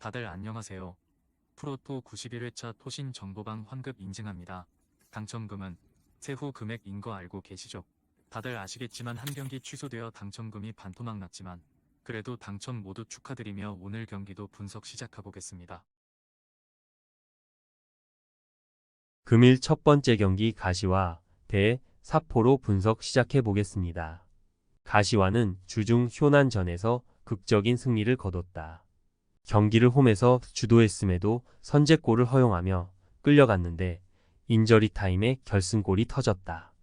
다들 안녕하세요. 프로토 91회차 토신 정보방 환급 인증합니다. 당첨금은 세후 금액인 거 알고 계시죠? 다들 아시겠지만 한 경기 취소되어 당첨금이 반토막 났지만 그래도 당첨 모두 축하드리며 오늘 경기도 분석 시작해보겠습니다. 금일 첫 번째 경기 가시와 대 사포로 분석 시작해 보겠습니다. 가시와는 주중 쇼난전에서 극적인 승리를 거뒀다. 경기를 홈에서 주도했음에도 선제골을 허용하며 끌려갔는데 인저리 타임에 결승골이 터졌다.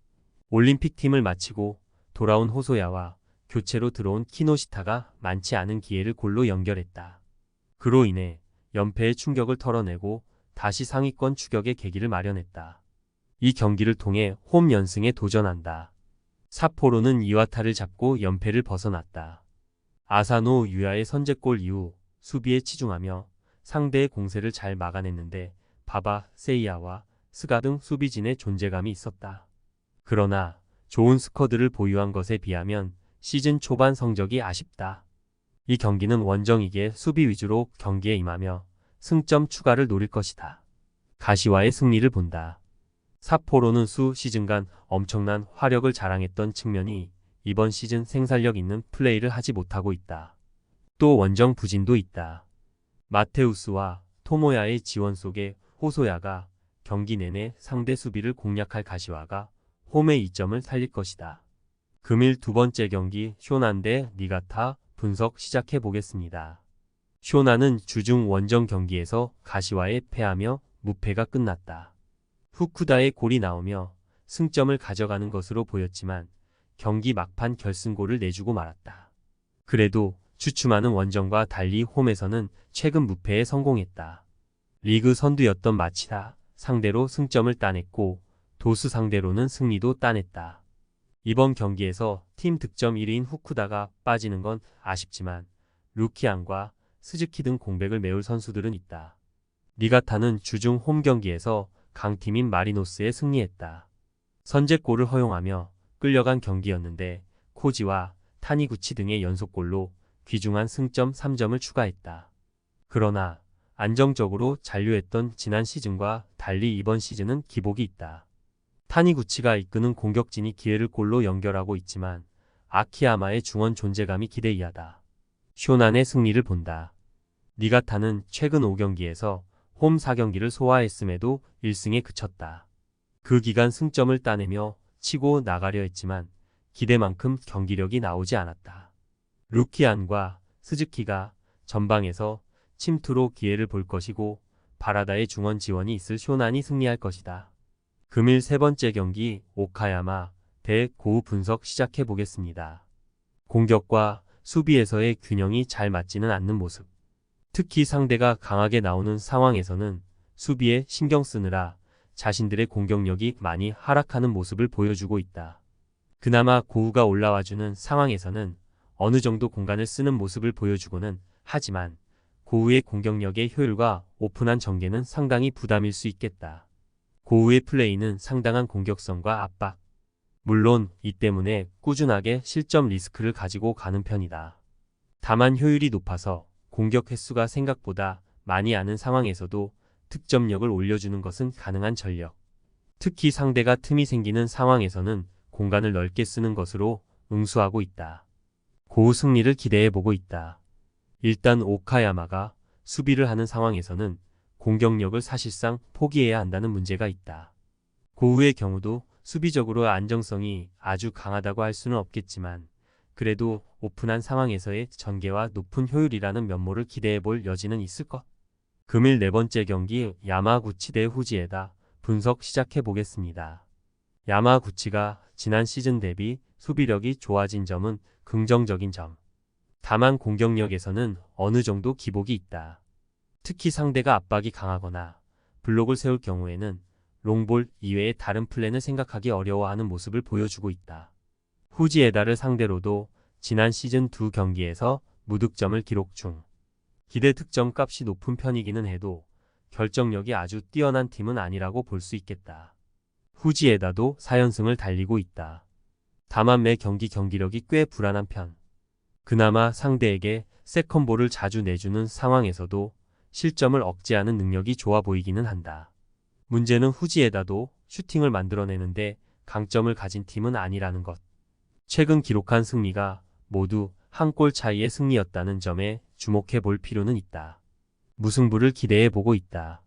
올림픽 팀을 마치고 돌아온 호소야와 교체로 들어온 키노시타가 많지 않은 기회를 골로 연결했다. 그로 인해 연패의 충격을 털어내고 다시 상위권 추격의 계기를 마련했다. 이 경기를 통해 홈 연승에 도전한다. 삿포로는 이와타를 잡고 연패를 벗어났다. 아사노 유야의 선제골 이후 수비에 치중하며 상대의 공세를 잘 막아냈는데 바바, 세이야와 스가 등 수비진의 존재감이 있었다. 그러나 좋은 스쿼드를 보유한 것에 비하면 시즌 초반 성적이 아쉽다. 이 경기는 원정이기에 수비 위주로 경기에 임하며 승점 추가를 노릴 것이다. 가시와의 승리를 본다. 삿포로는 수 시즌간 엄청난 화력을 자랑했던 측면이 이번 시즌 생산력 있는 플레이를 하지 못하고 있다. 또 원정 부진도 있다. 마테우스와 토모야의 지원 속에 호소야가 경기 내내 상대 수비를 공략할 가시와가 홈의 이점을 살릴 것이다. 금일 두 번째 경기 쇼난 대 니가타 분석 시작해 보겠습니다. 쇼나는 주중 원정 경기에서 가시와에 패하며 무패가 끝났다. 후쿠다의 골이 나오며 승점을 가져가는 것으로 보였지만 경기 막판 결승골을 내주고 말았다. 그래도 주춤하는 원정과 달리 홈에서는 최근 무패에 성공했다. 리그 선두였던 마치다 상대로 승점을 따냈고 도수 상대로는 승리도 따냈다. 이번 경기에서 팀 득점 1위인 후쿠다가 빠지는 건 아쉽지만 루키안과 스즈키 등 공백을 메울 선수들은 있다. 니가타는 주중 홈 경기에서 강팀인 마리노스에 승리했다. 선제골을 허용하며 끌려간 경기였는데 코지와 타니구치 등의 연속골로 귀중한 승점 3점을 추가했다. 그러나 안정적으로 잔류했던 지난 시즌과 달리 이번 시즌은 기복이 있다. 타니구치가 이끄는 공격진이 기회를 골로 연결하고 있지만 아키야마의 중원 존재감이 기대이하다. 쇼난의 승리를 본다. 니가타는 최근 5경기에서 홈 4경기를 소화했음에도 1승에 그쳤다. 그 기간 승점을 따내며 치고 나가려 했지만 기대만큼 경기력이 나오지 않았다. 루키안과 스즈키가 전방에서 침투로 기회를 볼 것이고 바라다의 중원 지원이 있을 쇼난이 승리할 것이다. 금일 세 번째 경기 오카야마 대 고우 분석 시작해 보겠습니다. 공격과 수비에서의 균형이 잘 맞지는 않는 모습. 특히 상대가 강하게 나오는 상황에서는 수비에 신경 쓰느라 자신들의 공격력이 많이 하락하는 모습을 보여주고 있다. 그나마 고우가 올라와주는 상황에서는 어느 정도 공간을 쓰는 모습을 보여주고는 하지만 고우의 공격력의 효율과 오픈한 전개는 상당히 부담일 수 있겠다. 고우의 플레이는 상당한 공격성과 압박. 물론 이 때문에 꾸준하게 실점 리스크를 가지고 가는 편이다. 다만 효율이 높아서 공격 횟수가 생각보다 많이 않은 상황에서도 득점력을 올려주는 것은 가능한 전력. 특히 상대가 틈이 생기는 상황에서는 공간을 넓게 쓰는 것으로 응수하고 있다. 고우 승리를 기대해보고 있다. 일단 오카야마가 수비를 하는 상황에서는 공격력을 사실상 포기해야 한다는 문제가 있다. 고우의 경우도 수비적으로 안정성이 아주 강하다고 할 수는 없겠지만 그래도 오픈한 상황에서의 전개와 높은 효율이라는 면모를 기대해볼 여지는 있을 것. 금일 네 번째 경기 야마구치 대 후지에다 분석 시작해보겠습니다. 야마구치가 지난 시즌 대비 수비력이 좋아진 점은 긍정적인 점. 다만 공격력에서는 어느 정도 기복이 있다. 특히 상대가 압박이 강하거나 블록을 세울 경우에는 롱볼 이외의 다른 플랜을 생각하기 어려워하는 모습을 보여주고 있다. 후지에다를 상대로도 지난 시즌 두 경기에서 무득점을 기록 중. 기대 득점 값이 높은 편이기는 해도 결정력이 아주 뛰어난 팀은 아니라고 볼 수 있겠다. 후지에다도 4연승을 달리고 있다. 다만 매 경기 경기력이 꽤 불안한 편. 그나마 상대에게 세컨볼을 자주 내주는 상황에서도 실점을 억제하는 능력이 좋아 보이기는 한다. 문제는 후지에다도 슈팅을 만들어내는데 강점을 가진 팀은 아니라는 것. 최근 기록한 승리가 모두 한 골 차이의 승리였다는 점에 주목해 볼 필요는 있다. 무승부를 기대해 보고 있다.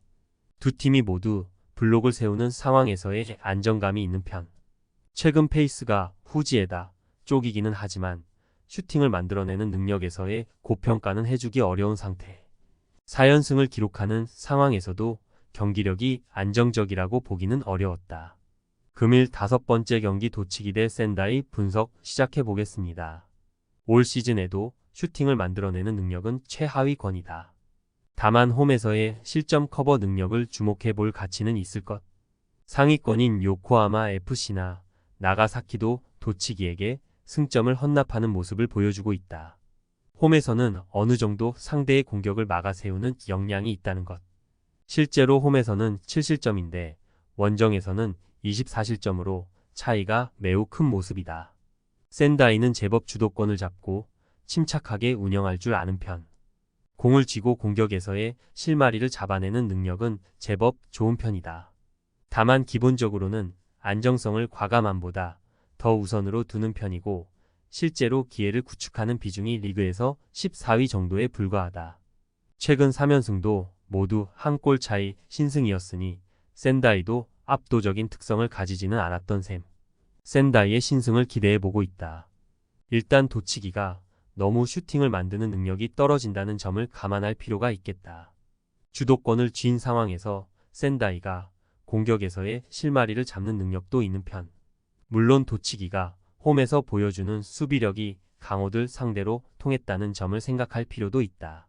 두 팀이 모두 블록을 세우는 상황에서의 안정감이 있는 편. 최근 페이스가 후지에다 쪽이기는 하지만 슈팅을 만들어내는 능력에서의 고평가는 해주기 어려운 상태. 4연승을 기록하는 상황에서도 경기력이 안정적이라고 보기는 어려웠다. 금일 5번째 경기 도치기 대 센다이 분석 시작해 보겠습니다. 올 시즌에도 슈팅을 만들어내는 능력은 최하위권이다. 다만 홈에서의 실점 커버 능력을 주목해 볼 가치는 있을 것. 상위권인 요코하마 FC나 나가사키도 도치기에게 승점을 헌납하는 모습을 보여주고 있다. 홈에서는 어느 정도 상대의 공격을 막아 세우는 역량이 있다는 것. 실제로 홈에서는 7실점인데 원정에서는 24실점으로 차이가 매우 큰 모습이다. 센다이는 제법 주도권을 잡고 침착하게 운영할 줄 아는 편. 공을 쥐고 공격에서의 실마리를 잡아내는 능력은 제법 좋은 편이다. 다만 기본적으로는 안정성을 과감함보다 더 우선으로 두는 편이고 실제로 기회를 구축하는 비중이 리그에서 14위 정도에 불과하다. 최근 3연승도 모두 한 골 차이 신승이었으니 센다이도 압도적인 특성을 가지지는 않았던 셈. 센다이의 신승을 기대해보고 있다. 일단 도치기가 너무 슈팅을 만드는 능력이 떨어진다는 점을 감안할 필요가 있겠다. 주도권을 쥔 상황에서 센다이가 공격에서의 실마리를 잡는 능력도 있는 편. 물론 도치기가 홈에서 보여주는 수비력이 강호들 상대로 통했다는 점을 생각할 필요도 있다.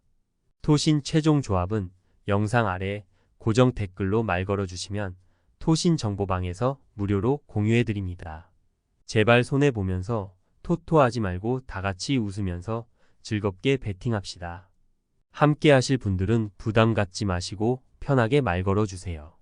토신 최종 조합은 영상 아래 고정 댓글로 말 걸어주시면 토신 정보방에서 무료로 공유해드립니다. 제발 손해보면서 토토하지 말고 다같이 웃으면서 즐겁게 베팅합시다. 함께 하실 분들은 부담 갖지 마시고 편하게 말 걸어주세요.